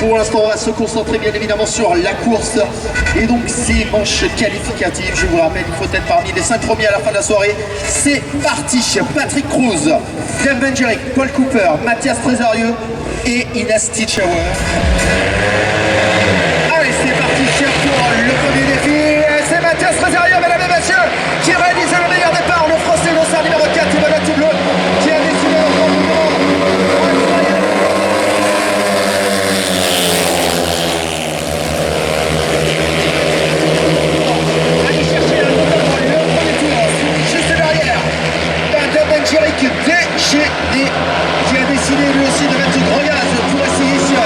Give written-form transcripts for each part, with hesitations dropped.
Pour l'instant, on va se concentrer bien évidemment sur la course et donc ces manches qualificatives. Je vous rappelle, il faut être parmi les 5 premiers à la fin de la soirée. C'est parti. Patrick Cruz, Dave Benjerick, Paul Cooper, Mathias Trésorieux et Ines Titschauer. Allez, c'est parti pour le premier défi. C'est Mathias Trésorieux, mesdames et messieurs, qui réalise le meilleur départ. Le Français Dossard numéro 4, Thibaut Bleu, qui a décidé de prendre le moment. Allez chercher le premier tour, juste derrière. Dave Benjerick déchaîné, qui a décidé lui aussi de mettre du gros gaz pour essayer ici à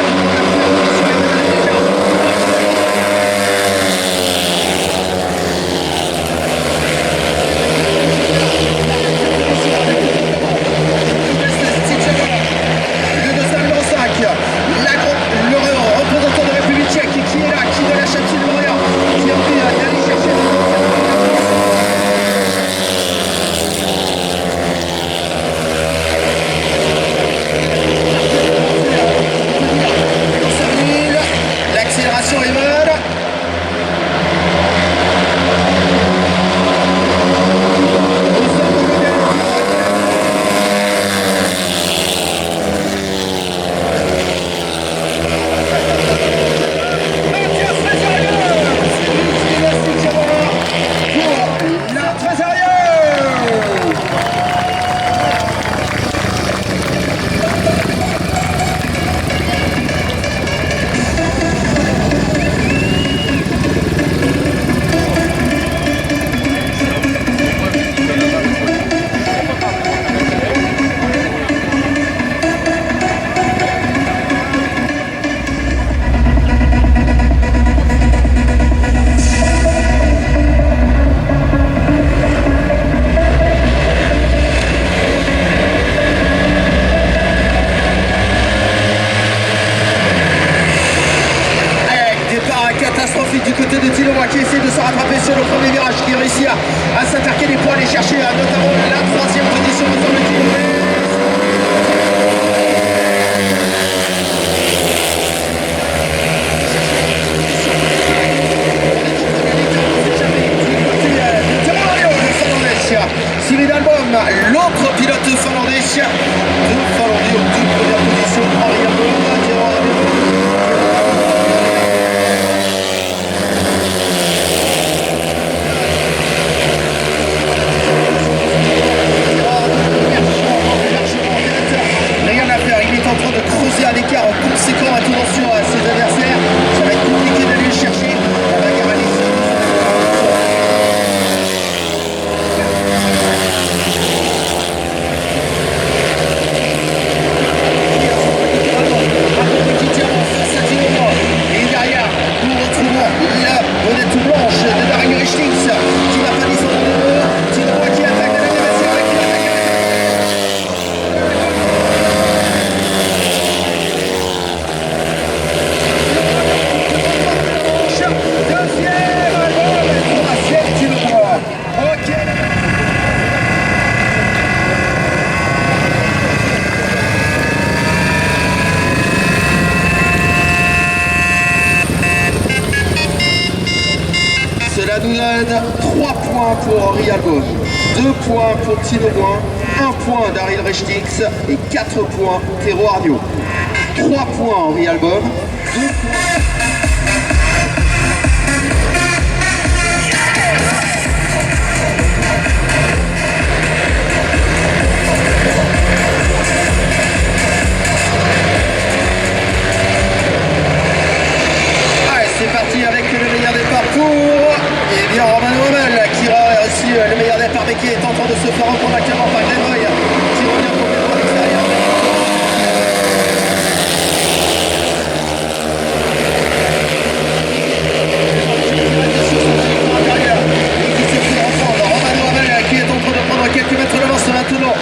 du côté de Thilois qui essaie de se rattraper sur le premier virage, qui réussit à s'attaquer les points, aller chercher notamment la 3e position, me semble-t-il. Sylvain Albom, l'autre pilote finlandais, deux Finlandais en toute première position, Henri Albom, rien à faire, il est en train de creuser à l'écart conséquent, attention à ses adversaires, ça va être compliqué d'aller le chercher, la bagarre à l'issue. Et derrière, nous retrouvons la bonnette blanche de Dario Richtings qui va pas descendre de l'eau, qui attaque la navigation avec deuxième album et troisième Thilois. Ok. Cela nous donne 3 points pour Henri Albom, 2 points pour Tino Boin, 1 point Daryl Richtings et 4 points Théo Arnaud. 3 points Henri Albom, 2 points... C'est parti avec le meilleur départ pour Romain Rommel qui a reçu le meilleur départ mais qui est en train de se faire reprendre actuellement par Glenroy qui revient complètement à l'extérieur. Qui se fait reprendre Romain Rommel qui est en train de prendre quelques mètres d'avance maintenant.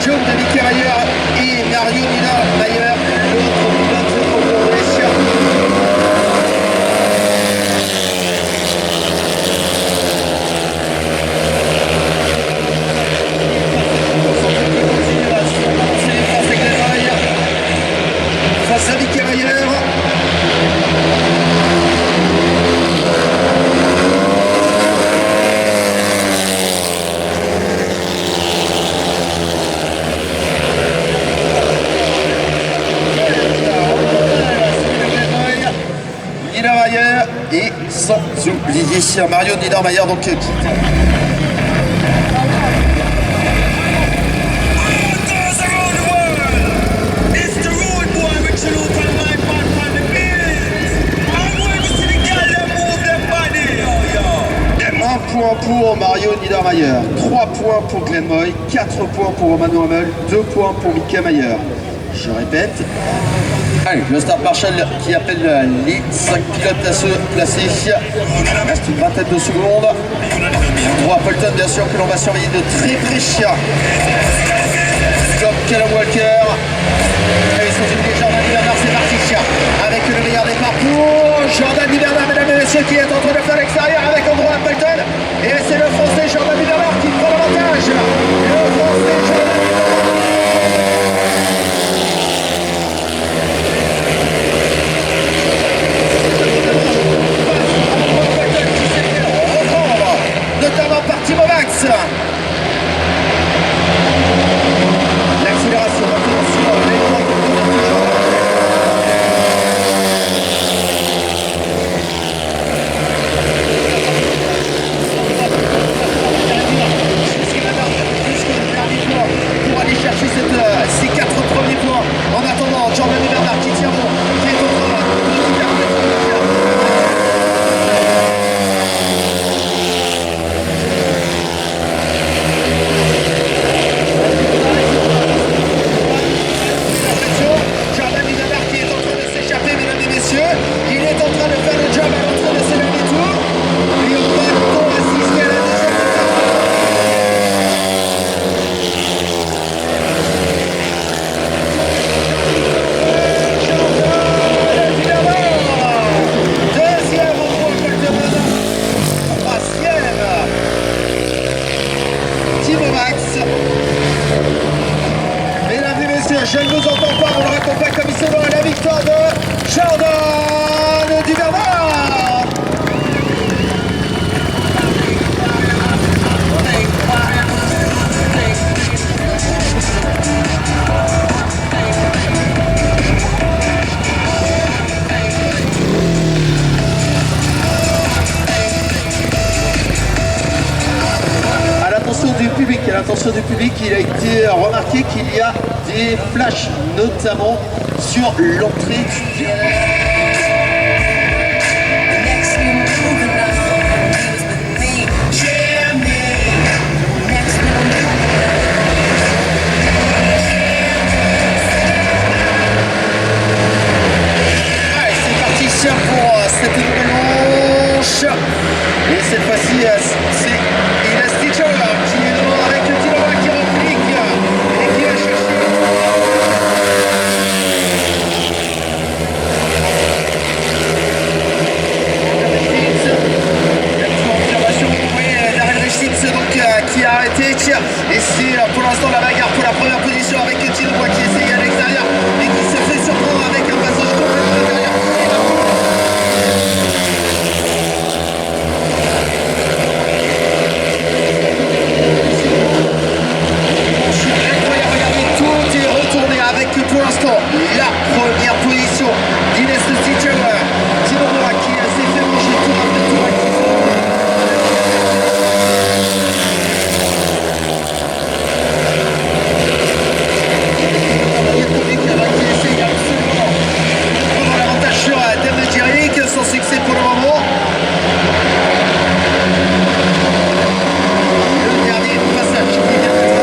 Jaune de Mickey Mayer et Mario Nina sans oublier Mario Niedermayer donc qui... Point pour Mario Niedermayer, 3 points pour Glenn Moy, 4 points pour Romano Hamel, 2 points pour Mickey Mayer. Je répète, allez, le start Marshall qui appelle les 5 pilotes à se placer. Il reste une vingtaine de secondes. Andrew Appleton, bien sûr, que l'on va surveiller de très près. Comme Callum Walker. Et sans oublier Jordan Bernard, c'est parti. Avec le meilleur départ pour Jordan Bernard, mesdames et messieurs, qui est en train de faire l'extérieur avec Andrew Appleton. Et c'est le Français Jordan Bernard qui prend l'avantage. Le Français Jordan notamment par Timo Max. L'accélération maintenant sur les points de toujours. Pour aller chercher ces 4 premiers points. En attendant, Jordan Bernard qui tient bon, qui est en train de garder. Jordan Bernard qui est en train de s'échapper, mesdames et messieurs. Il est en train de faire le job à l'entrée de ce dernier tour. Et on va assister à la deuxième je ne vous entends pas, on le raconte pas comme il se doit. La victoire de Jordan Bernard. À l'attention du public, il a été remarqué qu'il y a des flashs, notamment sur l'entrée du... Allez, c'est parti pour cette nouvelle manche. Et cette fois-ci, c'est Stitcher qui est devant avec le Tinoa qui replique et qui va chercher. Darren Richins donc qui a arrêté. Et c'est pour l'instant la bagarre pour la première position avec Tinoa qui essaye à l'extérieur et qui se fait surprendre avec un passage complètement derrière. Avec pour l'instant la première position d'Ines Stitcher, Timo Moa qui s'est fait manger tour après tour. Qui essaye absolument de prendre l'avantage sur Damien Jerick, sans succès pour le moment. Le dernier passage qui vient d'être avancé.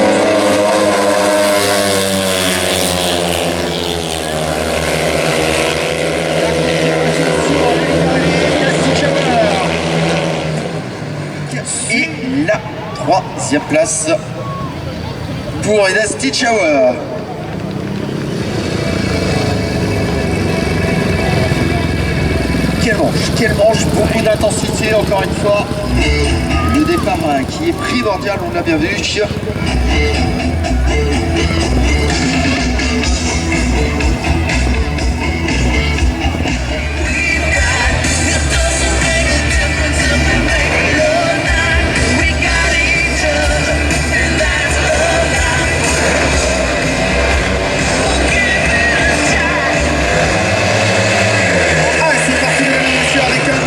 Et la troisième place pour Ines Stitchauer. Quelle manche, beaucoup d'intensité encore une fois. Le départ qui est primordial, on l'a bien vu.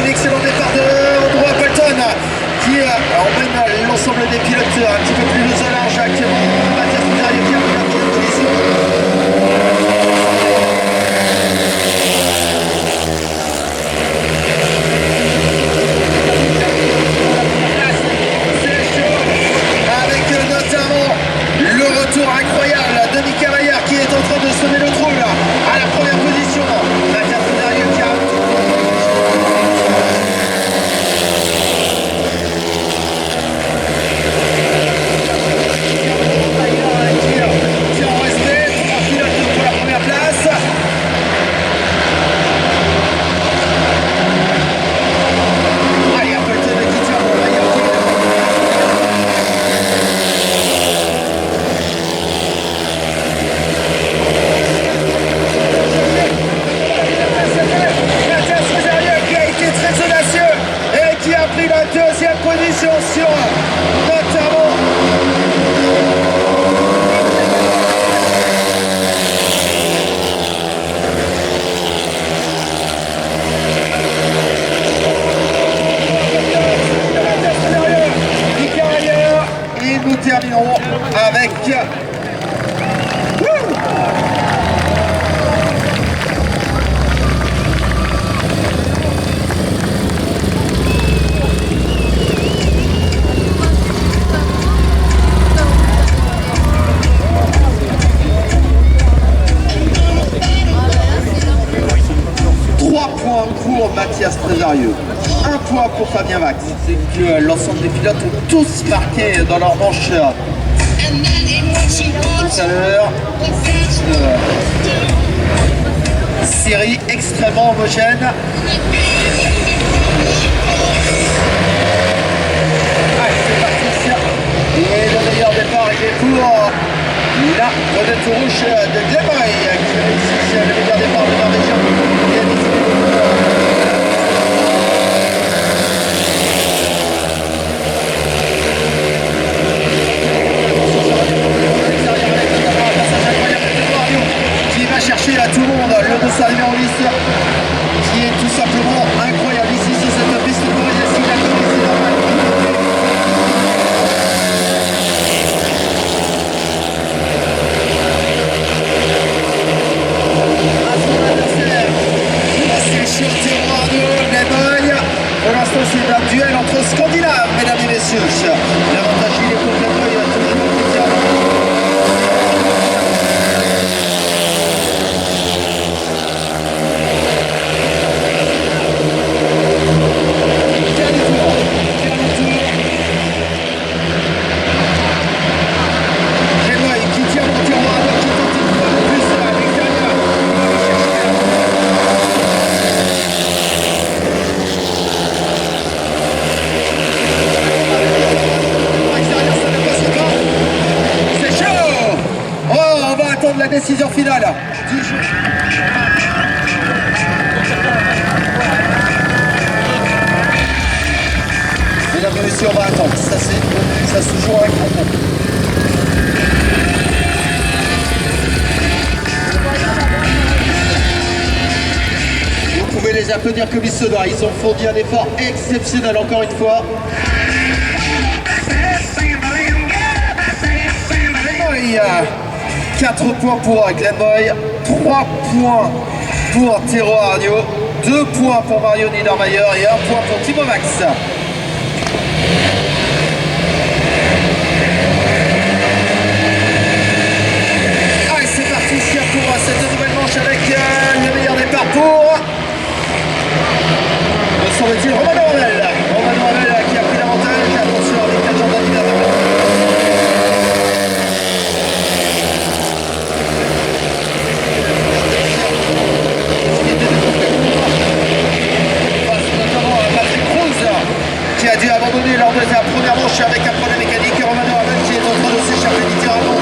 Excellent départ de terminerons avec... 3 points pour Mathias Trésarieux, 1 point pour Fabien Vax. C'est que l'ensemble des pilotes ont tous marqué dans leur manche tout à l'heure. Série extrêmement homogène. Allez, c'est parti. Et le meilleur départ est pour la vedette rouge de Glenboy, qui réussit le meilleur départ de Norvégien. Qui va chercher à tout le monde le dossard numéro 10 qui est tout simplement incroyable ici sur cette piste de Corée-Sud. Pour l'instant, c'est un duel entre Scandinaves, mesdames et messieurs. L'avantage, il est complètement la décision finale. Mesdames et messieurs, on va attendre. Ça se joue avec un point. Vous pouvez les applaudir comme il se doit. Ils ont fourni un effort exceptionnel encore une fois. Il y a 4 points pour Glenboy, 3 points pour Théo Arnaud, 2 points pour Mario Niedermayer et 1 point pour Timo Max. Allez, c'est parti pour cette nouvelle manche avec le meilleur départ pour... Me semble-t-il Romano Ravel. Romano Ravel qui a pris l'avantage. Attention avec la Jordan Niedermayer. Qui a dû abandonner lors de sa première manche avec un problème mécanique. Romano Ravel qui est en train de s'échapper littéralement.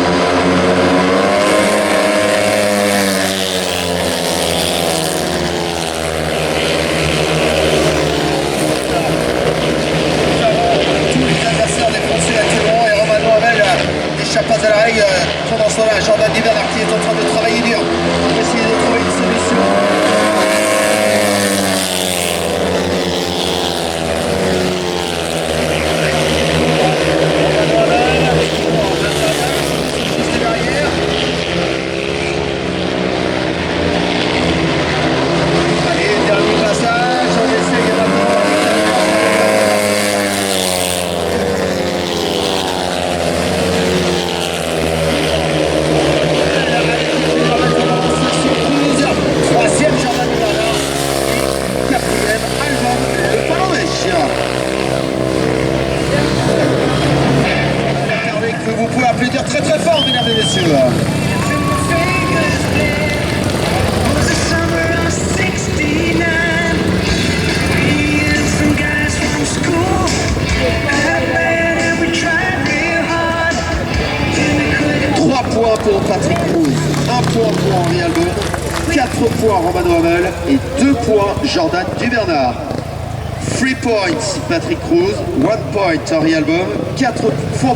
Tous les adversaires des Français actuellement et Romano Ravel n'échappe pas à la règle. Pendant ce temps-là, Jordan Niedermayer qui est en train de travailler dur pour essayer de trouver une solution. Vous pouvez applaudir très très fort, mesdames et messieurs. Trois points pour Patrick Cruz, 1 point pour Henri Albon, 4 points Romano Ravel et 2 points Jordan Duvernard. 3 points Patrick Cruz, 1 point Henri Albon, 4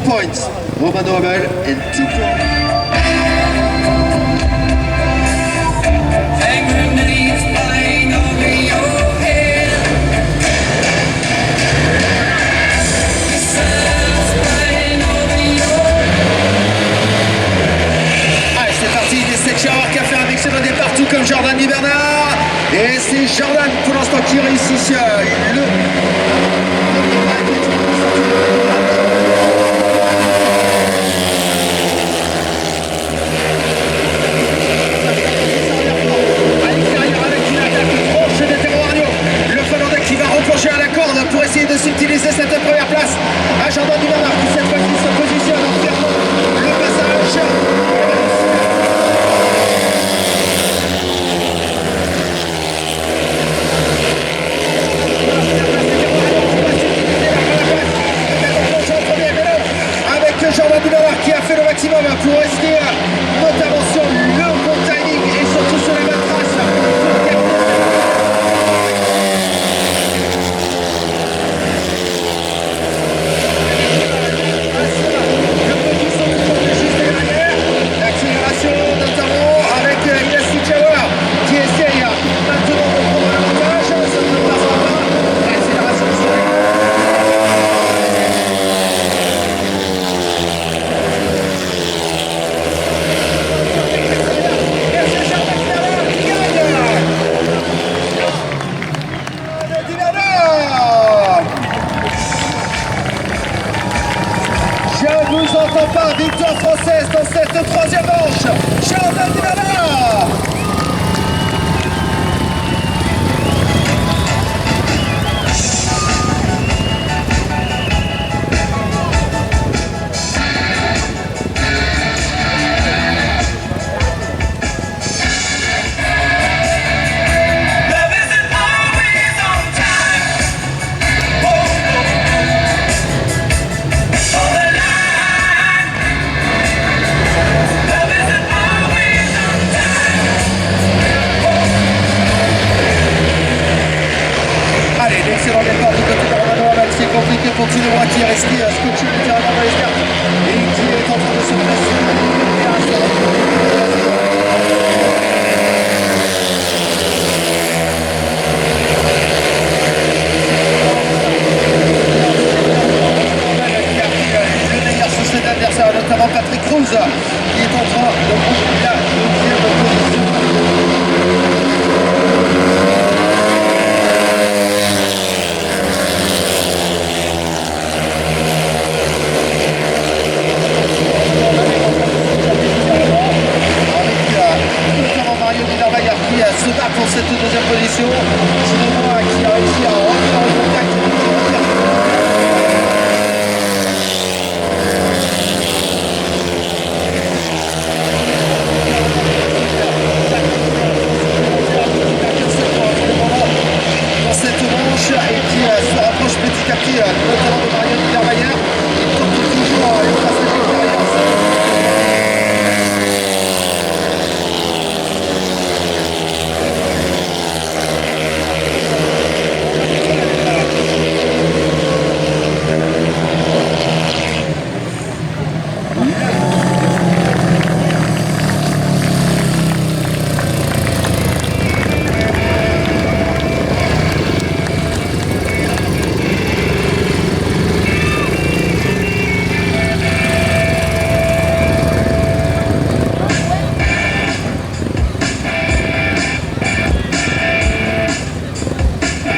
points Romano Ravel and 2 points. Et c'est Jordan pour l'instant qui réussit le... À la corde pour essayer de subtiliser cette première place à Jordan Duvernois qui cette fois-ci se positionne en fermant le passage. Avec Jordan Duvernois qui a fait le maximum pour rester notamment sur le bon timing et surtout sur la bonne trace. Notamment avec Yassou Jawar qui essaye maintenant de prendre l'avantage, ça ne passera pas, l'accélération je ne vous entends pas, victoire française dans cette troisième manche, Jordan Duvernois. Continue qui est resté scotché littéralement dans les cartes et qui est en train de se placer. Le meilleur sur cet adversaire, notamment Patrick Cruz, qui est en train de prendre la deuxième position. Qui se bat pour cette deuxième position, Chinois qui a réussi à rentrer en contact dans cette manche et qui se rapproche petit à petit notamment de Marion Niedermayer qui tente toujours une face de l'expérience.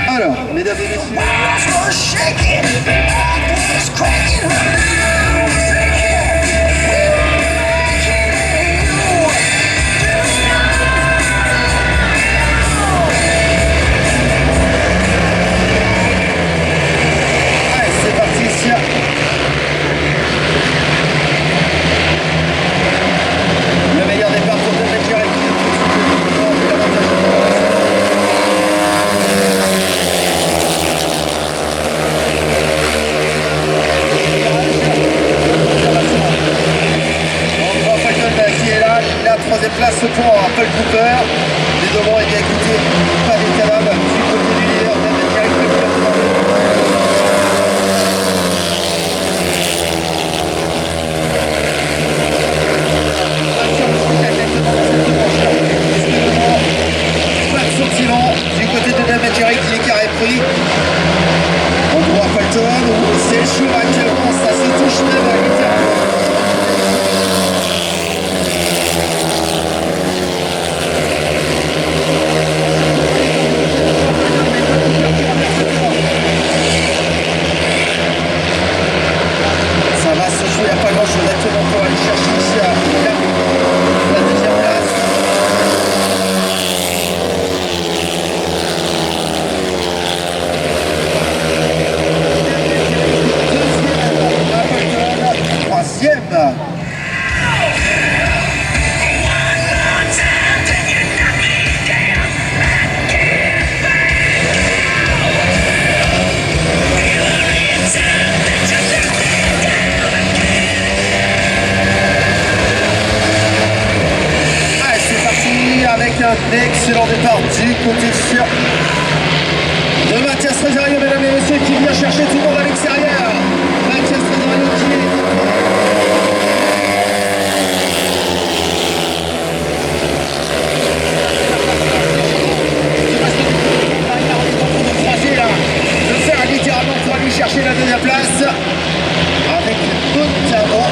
Alors, mesdames et messieurs. Allez, c'est parti ici. Le meilleur départ pour David Jarek. Troisième place pour Paul Cooper. Les devants, et bien écoutez, pas des cadavres du côté du leader, David Jarek. Pas de sentiment du côté de David Jarek qui est carré pris. On voit Colton, c'est chaud actuellement, ça se touche même à littéralement. avec un excellent départ du côté de Mathias Tresario, mesdames et messieurs, qui vient chercher tout le monde à l'extérieur. Mathias Tresario qui est... de faire littéralement pour aller chercher la deuxième place avec notamment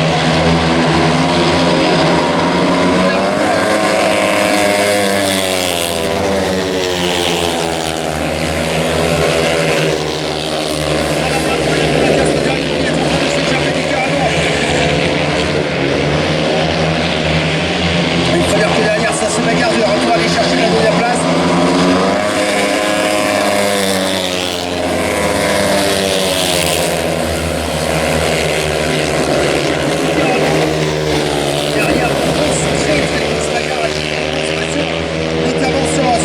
il faut dire que derrière ça se bagarre dur pour aller chercher la deuxième place.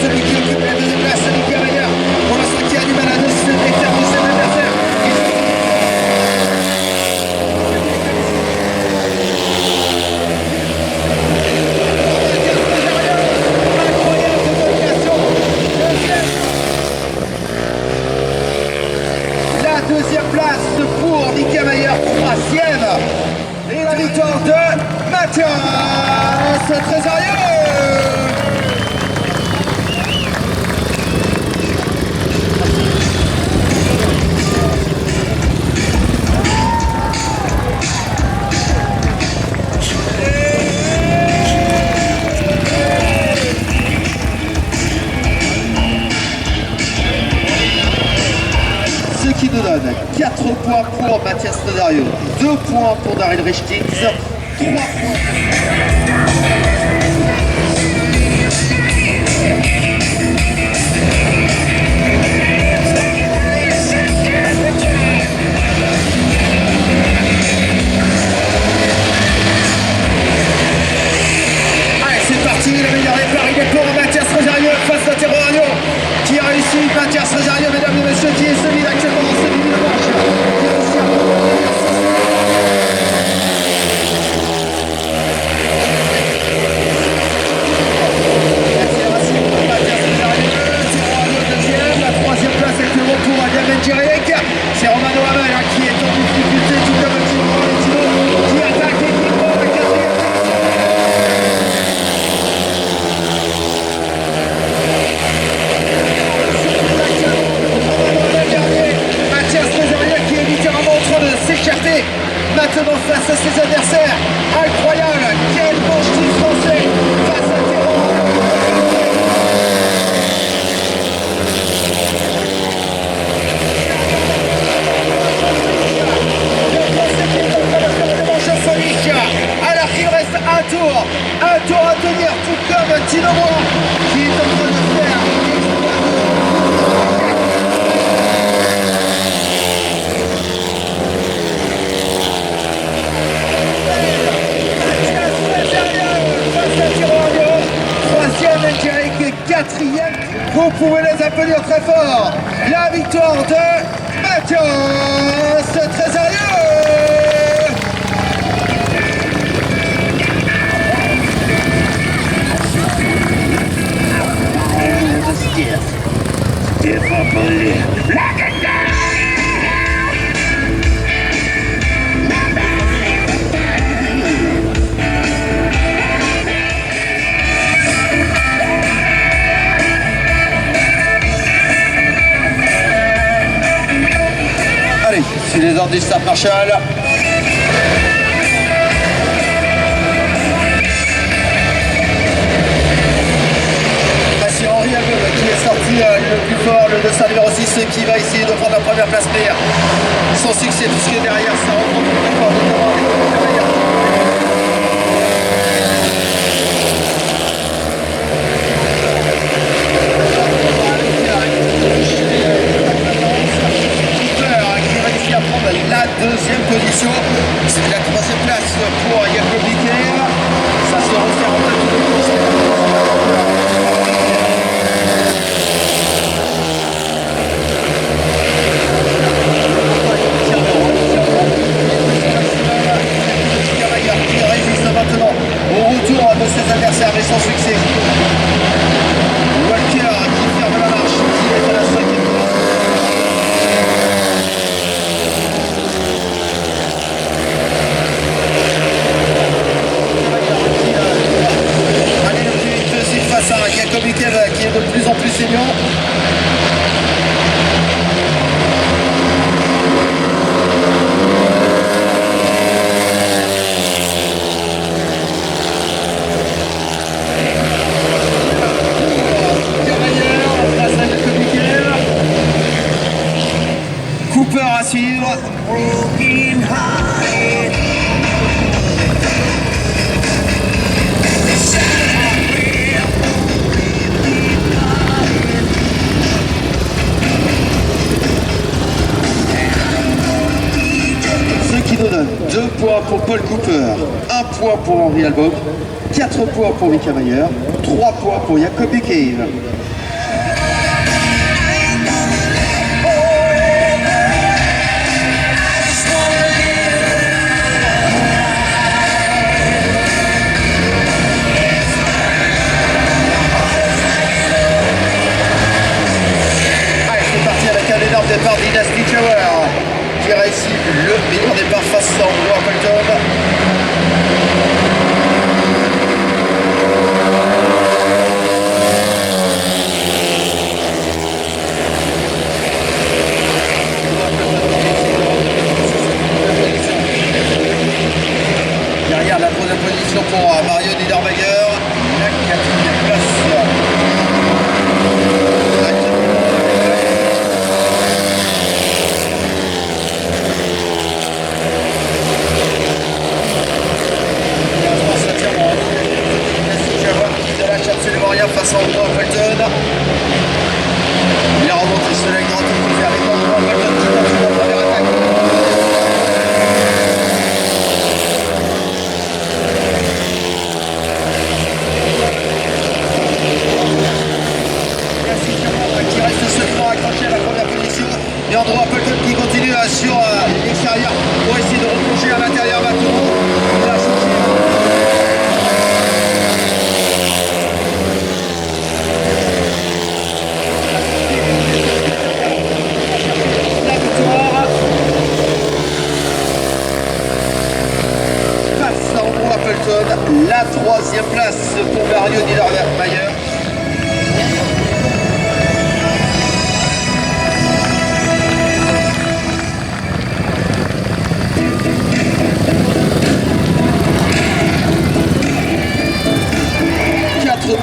Celui qui occupe la deuxième place, celui qui est meilleur, pour l'instant qui a du mal à se défaire de ses adversaires. Incroyable domination. La deuxième place pour Mika Mayer, troisième. Et la victoire de Mathias Tresario. Qui nous donne 4 points pour Mathias Tresario, 2 points pour Daryl Richtings, 3 points. Allez, c'est parti, le meilleur départ, il est pour Mathias Tresario face à Terrorario qui a réussi. Mathias Tresario, mesdames et messieurs, qui est celui actuellement dans ce début de manche, qui a réussi à la troisième place avec le retour à Diamant Jirek. C'est Romano Hamel qui est en difficulté, tout comme Timo qui attaque équipement la quatrième. Mathias Tresario qui est littéralement en train de s'écarter maintenant face à ses adversaires. Incroyable, quel manche du français face à Théo. Alors qu'il reste un tour à tenir, tout comme Tino Moore qui est en train de faire troisième, Angelique, quatrième. Vous pouvez les applaudir très fort. La victoire de Mathias Tresario. Allez, c'est les ordres du staff Marshall. C'est Henri Alveux qui est sorti le plus fort, le dossard numéro 6 qui va essayer de prendre la première place, mais sans succès puisque derrière ça reprend tout le fort, notamment avec qui réussit à prendre la deuxième position. C'est la troisième place pour Jacob Liker. Ça se resserre en tête de course. Qui résiste maintenant au retour de ses adversaires mais sans succès. pour Paul Cooper, 1 point pour Henri Albom, 4 points pour Mika Mayer, 3 points pour Jacob Cave. Départ Dynasty Tower qui réussit le meilleur départ face à Andrew Appleton. Derrière la troisième position pour Mario Niedermayer, la quatrième place. Absolument rien face à Andrew Appleton. Il a remonté sur la grande opposée avec Andrew Appleton qui continue la première attaque. Qui reste seulement accroché à la première position. Et Andrew Appleton qui continue sur l'extérieur pour essayer de replonger à l'intérieur. Il a choqué. La troisième place pour Mario Niedermayer.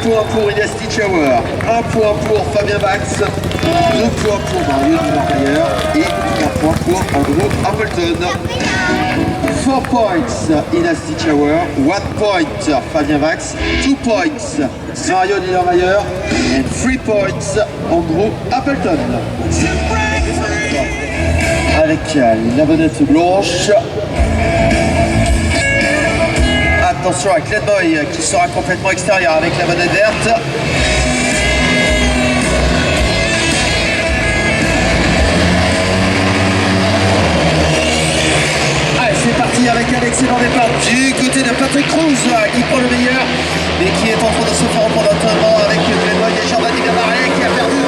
Points pour Dynasty Tower, 1 point pour Fabien Bax, 2 points pour Mario Niedermayer et 3 points pour Andrew Appleton. 4 points Dynasty Tower, 1 point Fabien Bax, 2 points Mario Niedermayer et 3 points Andrew Appleton. Avec la bonnette blanche. Attention à Glenboy qui sera complètement extérieur avec la bonnette verte. Allez, c'est parti avec un excellent départ du côté de Patrick Cruz qui prend le meilleur mais qui est en train de se faire reprendre un tournoi avec Glenboy et Jordan Niedermayer qui a perdu.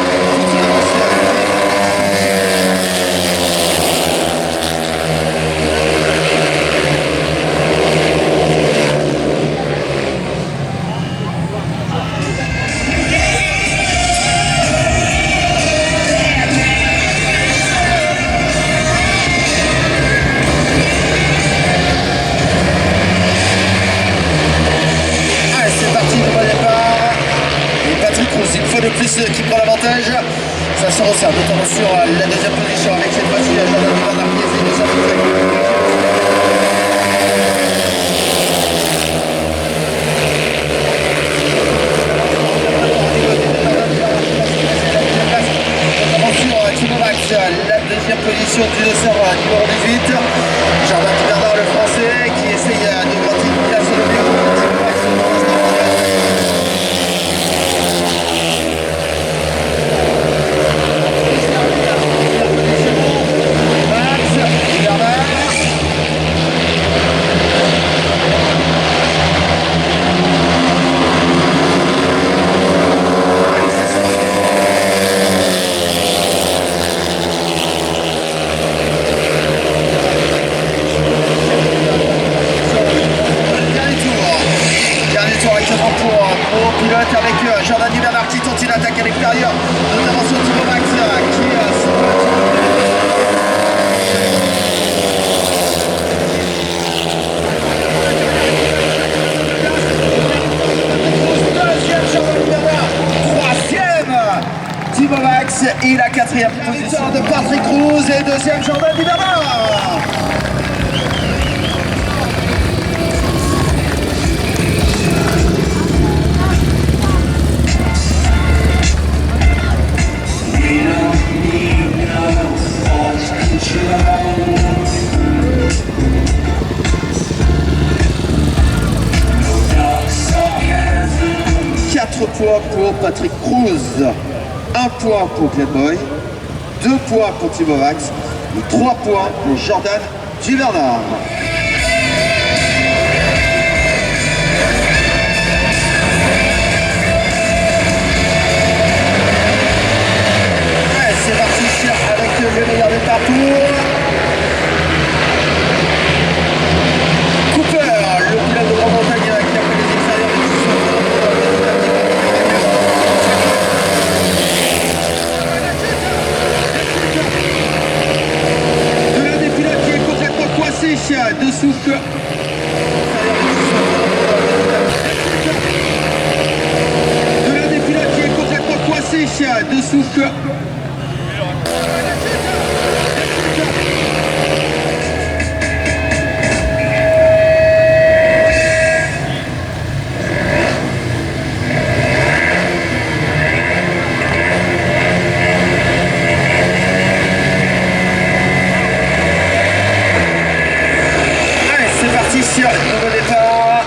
De plus qui prend l'avantage, ça se resserre notamment sur la deuxième position avec cette fois-ci Jordan Niedermayer et de sa la deuxième position du dossard numéro 18, Jordan Niedermayer le français qui essaye de gratter une place au milieu. Avec Jordan Niedermayer qui tente une attaque à l'extérieur, notamment sur Thibaut Max troisième Thibaut Max et la quatrième position de Patrick Cruz et deuxième Jordan Niedermayer. 4 points pour Patrick Cruz, 1 point pour Glenn Boy, 2 points pour Timo Max et 3 points pour Jordan Duvernard. C'est parti avec le meilleur des parcours. Cooper, le pilote de Grande-Bretagne qui a fait les extérieurs de l'un des pilotes qui est complètement coincé dessous de l'un des pilotes qui est complètement coincé dessous nouveau départ.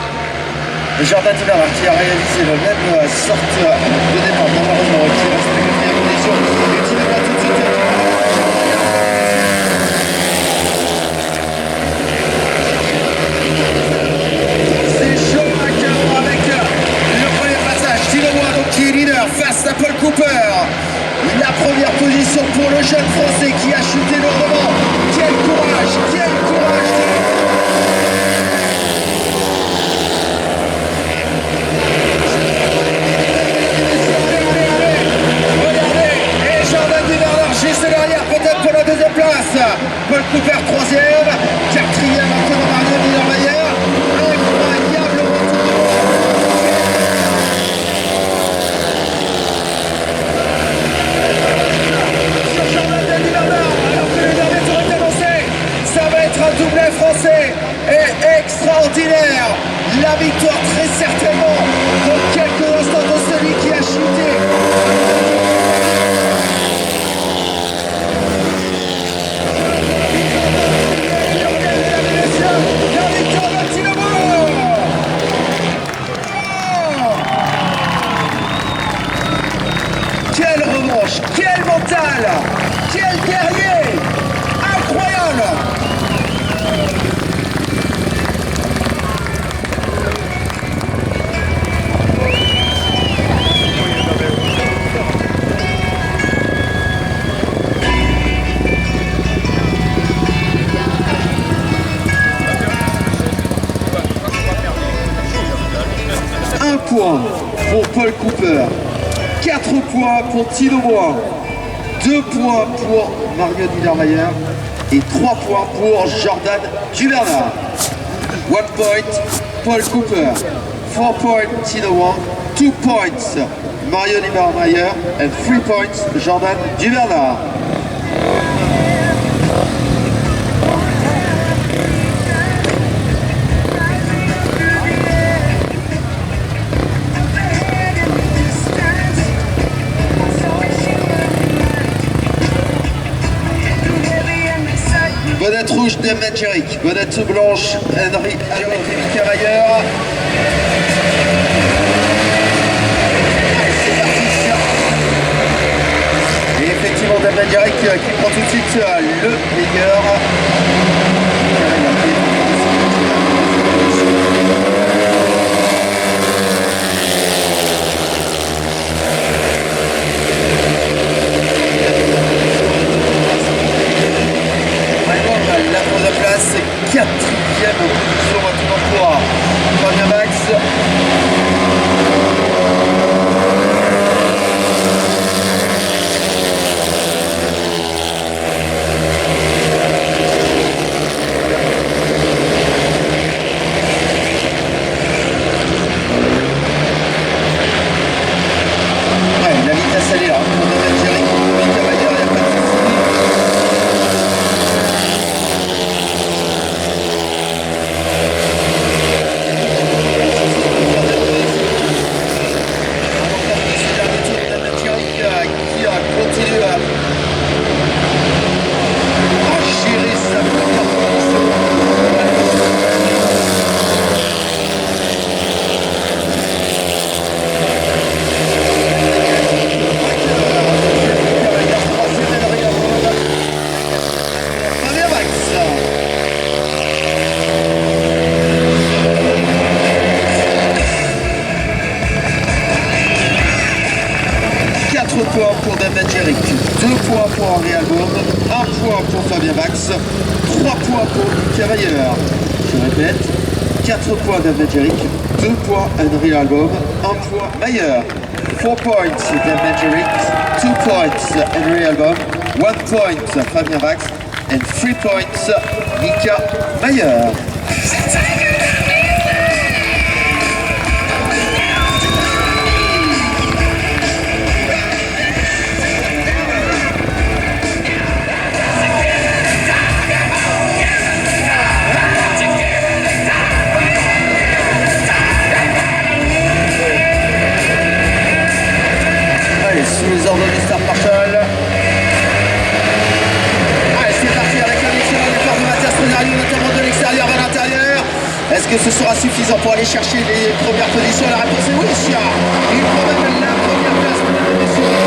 Jordan Duvernard qui a réalisé le même sorte de départ, malheureusement qui reste les quatrièmes positions. Et qui va tout de suite. C'est chaud avec le premier passage. Timo Bois donc qui est leader face à Paul Cooper. La première position pour le jeune français qui a chuté lourdement. Quel courage, quel courage. Juste derrière, peut-être pour la deuxième place. Paul Cooper, troisième. Quatrième, encore Mario Niedermayer. Incroyable retour. Sur Jordan Duvernard, alors que le dernier tour est annoncé. Ça va être un doublé français et extraordinaire. La victoire très certainement dans quelques instants de celui qui a chuté. Quelle revanche, quel mental, quel guerrier, incroyable. Un point pour Paul Cooper, 4 points pour Timo Bois, 2 points pour Mario Niedermayer et 3 points pour Jordan Duvernard. 1 point Paul Cooper, 4 points Timo Bois, 2 points Mario Niedermayer and 3 points Jordan Duvernard. Bonnette rouge d'Emmet Jerick, bonnette blanche Henry Cavailleur. C'est parti. Et effectivement Emmet Jerick qui prend tout de suite le meilleur. La première place, 4e position à tout emploi. Fabien Max. Max, 3 points pour Cavailleur. Je répète, 4 points d'Avengeric, 2 points Unreal Album, 1 point Mayer. 4 points d'Avengeric, 2 points Unreal Album, 1 point Fabien Max, and 3 points Mika Mayer. Sous les ordres du Star Marshall. Allez, c'est parti avec un excellent départ de Mathias Trésario, notamment de l'extérieur vers l'intérieur. Est-ce que ce sera suffisant pour aller chercher les premières positions? La réponse est oui, Chia. Il prend même la première place, mesdames et messieurs.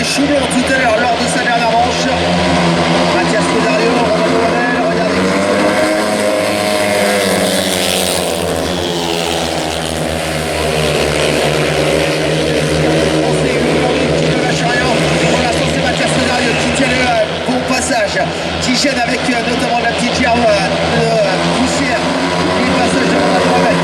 Chou blanc tout à l'heure lors de sa dernière manche. Mathias Trésario, Romano Lamel, regardez qui ne lâche rien. Pour l'instant c'est Mathias Trésario qui tient le bon passage, qui gêne avec notamment la petite gerbe de poussière. Le passage de Romano Lamel,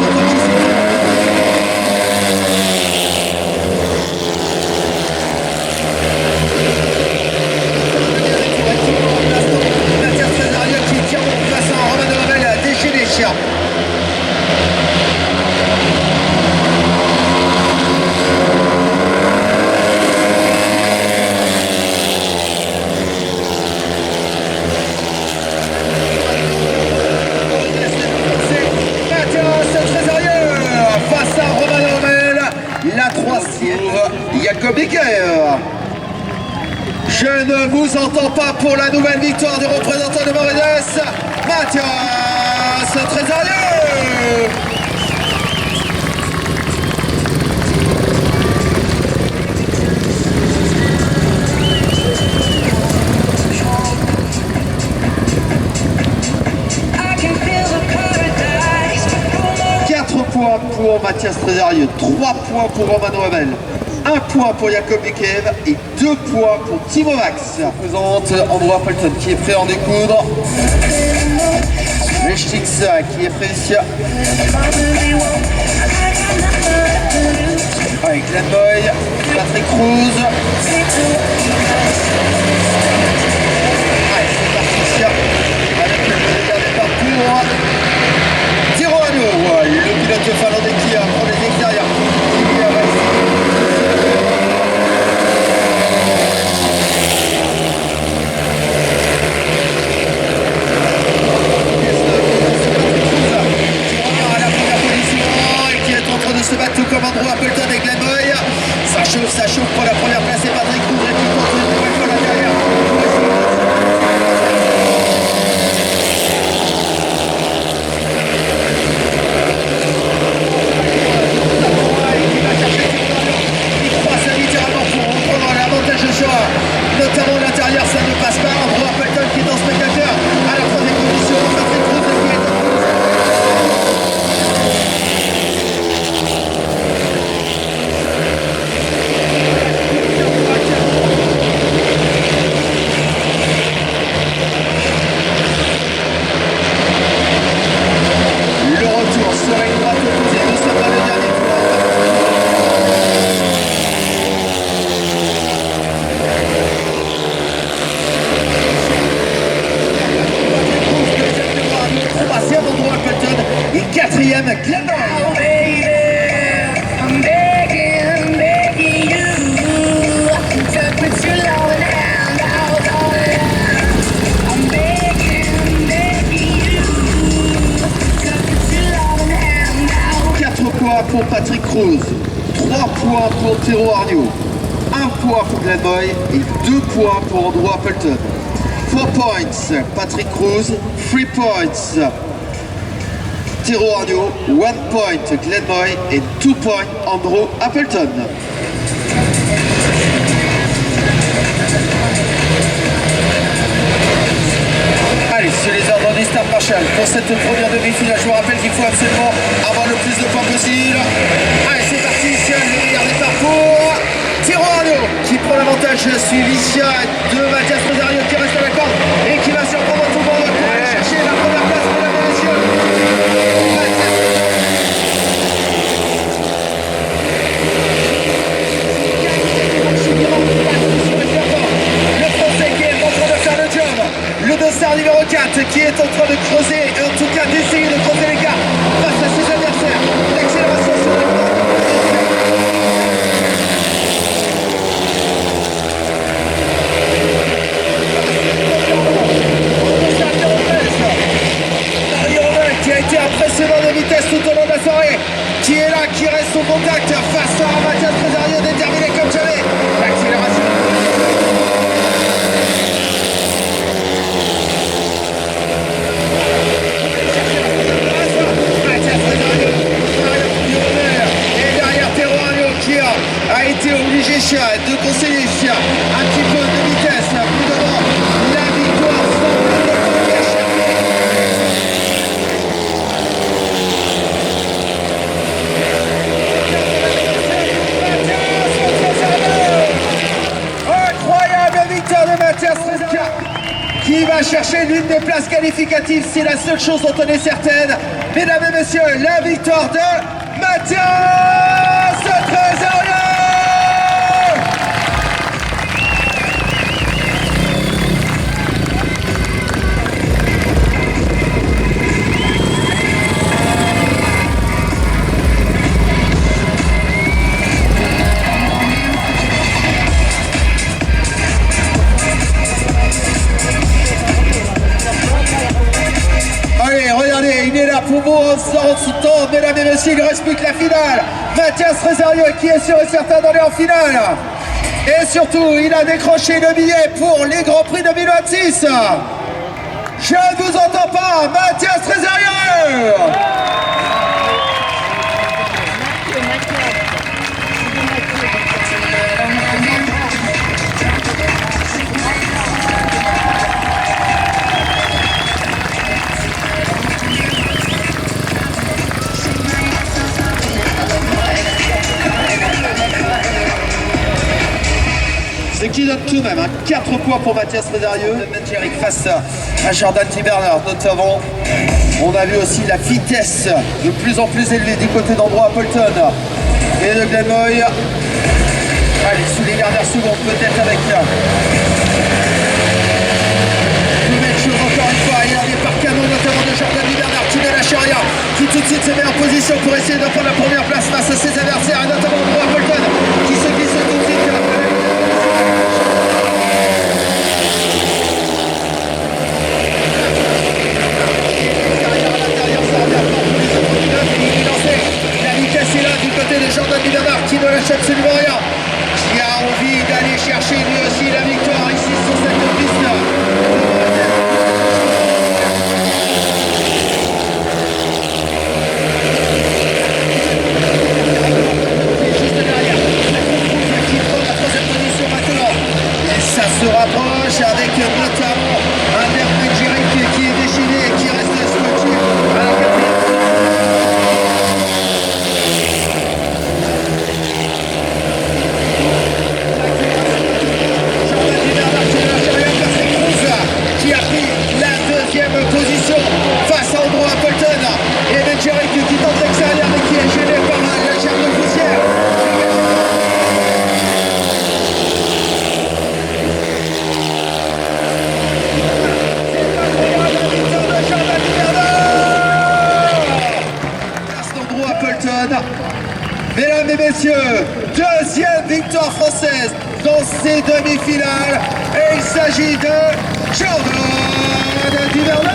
qui tient en face à Romano Lamel déchaîné. 3e, Jacob Becker. Je ne vous entends pas pour la nouvelle victoire du représentant de Moredes, Mathias Trésario. 4 points pour Mathias Trésario, 3 points pour Romano Lamel, 1 point pour Jacob Bekev et 2 points pour Timo Max. Présente Andrew Appleton qui est prêt à en découdre. Lechtix qui est prêt ici. Avec Glenn Boy, Patrick Cruz. Allez, c'est parti ici. Avec le dernier parcours. Tiroano, le pilote finlandais qui prend les extérieurs. Se battre tout comme Andrew Appleton et Glenn Boy. Ça chauffe pour la première place et Patrick Cruz qui tente une nouvelle fois là derrière. Il va chercher il croise littéralement pour reprendre l'avantage de choix. Notamment l'intérieur, ça ne passe pas. Andrew Appleton qui est en spectateur à la 3e position. Patrick Cruz qui est Glenn Boy. Oh, baby, I'm begging you to put your loving hand out on it. I'm begging you to put your loving hand out. 4 points pour Patrick Cruz, 3 points pour Tero Arnaud, 1 point pour Glenn Boy et 2 points pour Andrew Appleton. 4 points Patrick Cruz, 3 points Tero Arnaud, 1 point Glenn Boy et 2 points Andrew Appleton. Allez, Allez, sur les ordres du Star Marshall pour cette première demi-finale. Je vous rappelle qu'il faut absolument avoir le plus de points possible. Allez, c'est parti, c'est le meilleur des parcours. Tiro Arnaud qui prend l'avantage, suivi de Mathias Rosario qui reste à la corde et qui va surprendre tout le monde pour aller chercher la première place, mesdames et messieurs. Le Français qui est en train de faire le job. Le dossard numéro 4 qui est en train de creuser, en tout cas d'essayer de creuser l'écart face à ses adversaires. L'accélération sur le plan. Qui a été impressionnant de vitesse tout au long de la soirée, qui est là, qui reste au contact face à Mathias Rosario, déterminé comme jamais. L'accélération. Mathias Rosario, et derrière Tiro Arnaud qui a été obligé de conseiller un petit peu de vitesse plus devant. La victoire semble de Mathias Rosario qui va chercher l'une des places qualificatives, c'est la seule chose dont on est certaine. Mesdames et messieurs, la victoire de Mathias Rosario. Regardez, il est là pour vous en ce temps, mesdames et messieurs, il ne reste plus que la finale. Mathias Rosario qui est sûr et certain d'aller en finale. Et surtout, il a décroché le billet pour les Grands Prix 2026. Je ne vous entends pas, Mathias Rosario. Ce qui donne tout de même 4 points pour Mathias Rosario. Benjeric face à Jordan Timberner. Notamment, on a vu aussi la vitesse de plus en plus élevée du côté d'Andrew Appleton et de Glenn Moy. Allez, sous les dernières secondes, peut-être avec de belles choses encore une fois. Il y a des par canon, notamment de Jordan Timberner qui ne lâche rien, qui tout de suite se met en position pour essayer de prendre la première place face à ses adversaires, et notamment Andrew Appleton qui se glisse tout de suite. La vitesse est là du côté de Jordan Timberner qui ne lâche absolument rien, qui a envie d'aller chercher lui aussi la victoire ici sur cette piste. Juste derrière, qui prend la troisième position maintenant. Et ça se rapproche avec notamment un Benjeric qui est déchaîné et qui reste scotché à la quatrième. Qui a pris la deuxième position face à Andrew Appleton et Benjeric qui tente l'extérieur mais qui est gêné par la gerbe de poussière. Andrew Appleton, mesdames et messieurs, deuxième victoire française dans ces demi-finales et il s'agit de Jordan Timberner.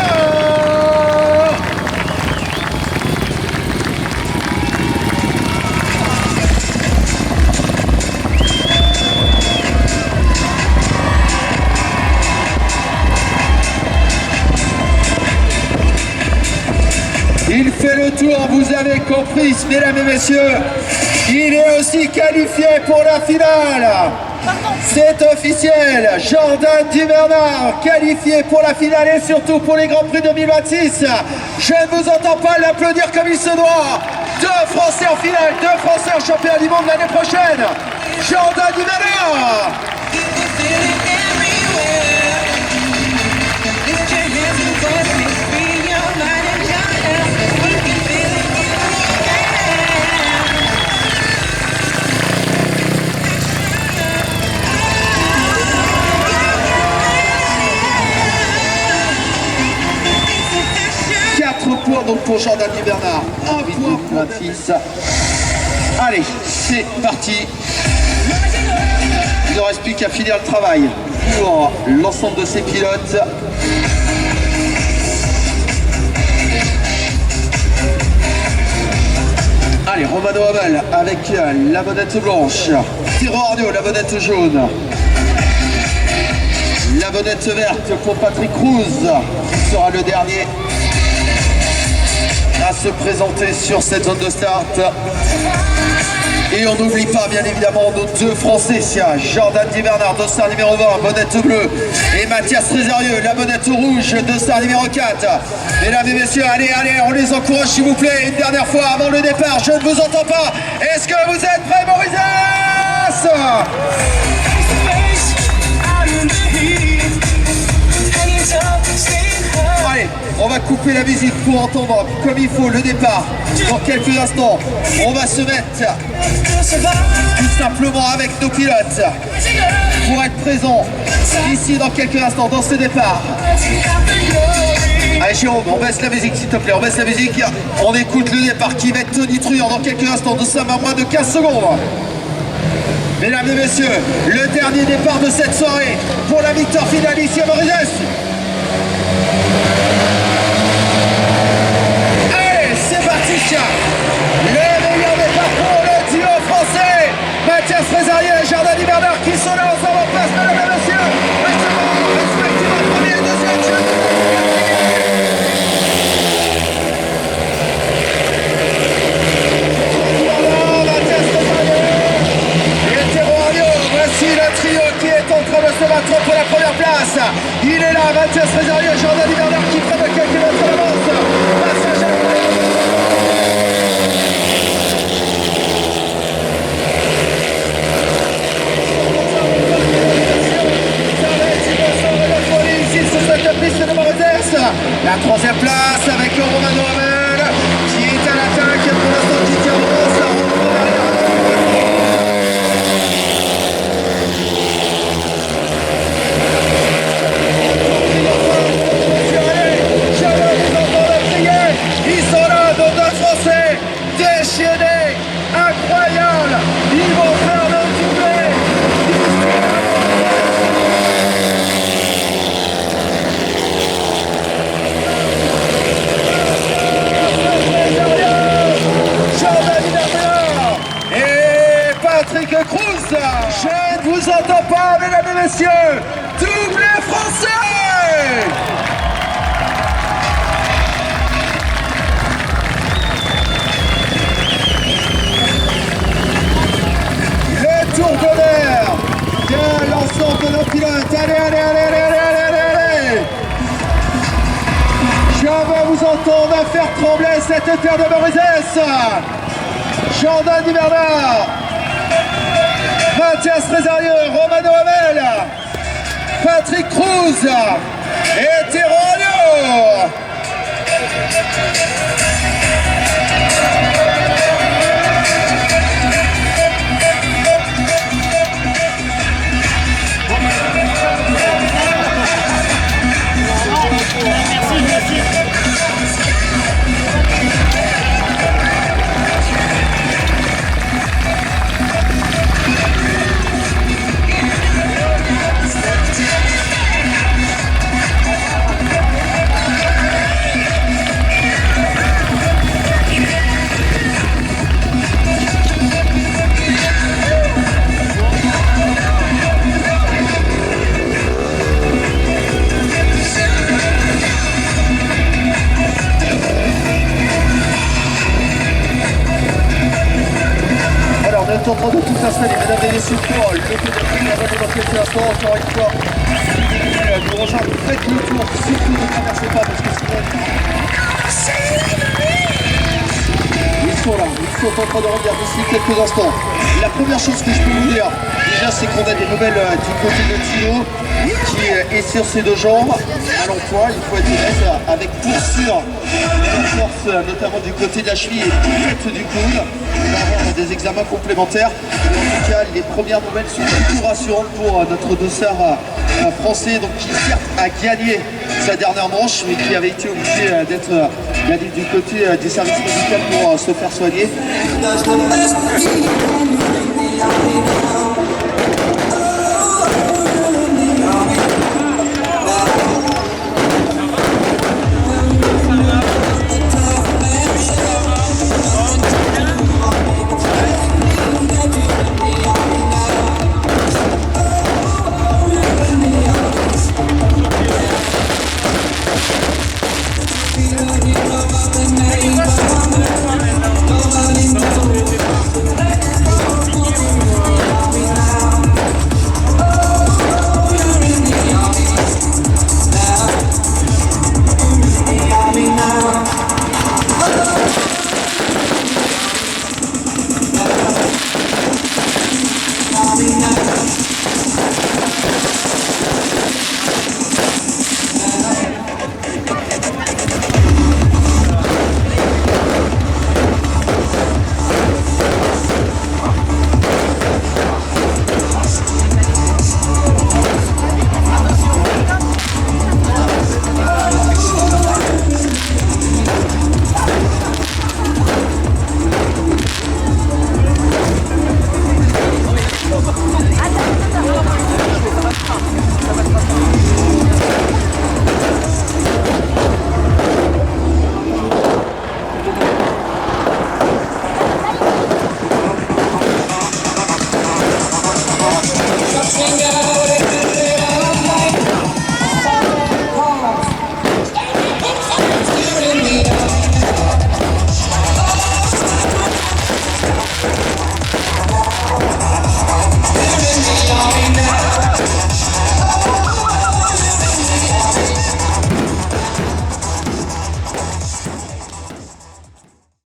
Il fait le tour, vous avez compris, mesdames et messieurs. Il est aussi qualifié pour la finale. C'est officiel, Jordan Duvernard qualifié pour la finale et surtout pour les Grands Prix 2026. Je ne vous entends pas l'applaudir comme il se doit. 2 Français en finale, 2 Français en championnat du monde l'année prochaine. Jordan Duvernard. Points donc pour Jordan Duvernard, 1 point pour Memphis. Allez, c'est parti. Il ne reste plus qu'à finir le travail pour l'ensemble de ces pilotes. Allez, Romano Havel avec la bonnette blanche, Tero Arnaud, la bonnette jaune, la bonnette verte pour Patrick Cruz, qui sera le dernier à se présenter sur cette zone de start. Et on n'oublie pas bien évidemment nos 2 Français, Jordan Duvernard, dossard numéro 20, bonnette bleue, et Mathias Trésorieux, la bonnette rouge, dossard numéro 4. Mesdames et messieurs, allez, on les encourage s'il vous plaît, une dernière fois avant le départ, je ne vous entends pas. Est-ce que vous êtes prêts, Morizès? Allez, on va couper la musique pour entendre comme il faut le départ dans quelques instants. On va se mettre tout simplement avec nos pilotes pour être présents ici dans quelques instants dans ce départ. Allez Jérôme, on baisse la musique s'il te plaît, on baisse la musique. On écoute le départ qui va être tonitruant dans quelques instants. Nous sommes à moins de 15 secondes. Mesdames et messieurs, le dernier départ de cette soirée pour la victoire finale ici à Morizès. Allez, c'est parti. Le meilleur départ pour le duo français. Mathias Trésorieux et Jordan Duvernard qui sont là en avant-place, mesdames et messieurs. Respectivement, premier et deuxième jeu. Voici le trio qui est en train de se battre pour la première place. Il est là, Mathias Trésorieux et Jordan Duvernard qui prennent quelques mètres d'avance. Passage à ici sur cette piste de Morizès. La 3e place avec Romano Havel qui est à l'attaque pour l'instant qui tient en France. Ils sont là, nos 2 Français, déchaînés, incroyables, ils vont faire le doublé. Jordan Duvernard et Patrick Cruz. Je ne vous entends pas, mesdames et messieurs, doublé français. Tour d'honneur de l'ensemble de nos pilotes. Allez. Je veux vous entendre faire trembler cette terre de Morizès. Jordan Duvernard, Mathias Trésorieux, Romano Havel, Patrick Cruz et Tero Arnaud. tout installé, mesdames et messieurs, pour le coup de prix, on va dans quelques instants, encore une fois. Nous rejoindre, faites le tour, surtout ne traversez pas parce que sinon... Ils sont là, ils sont en train de revenir d'ici quelques instants. La première chose que je peux vous dire, déjà c'est qu'on a des nouvelles du côté de Tino qui est sur ses deux jambes à l'emploi, il faut être honnête, avec pour sûr une force notamment du côté de la cheville et peut-être du coude. On va avoir des examens complémentaires. Mais en tout cas, les premières nouvelles sont plutôt rassurantes pour notre dossard français, donc qui certes a gagné sa dernière manche, mais qui avait été obligé d'être du côté des services médicaux pour se faire soigner.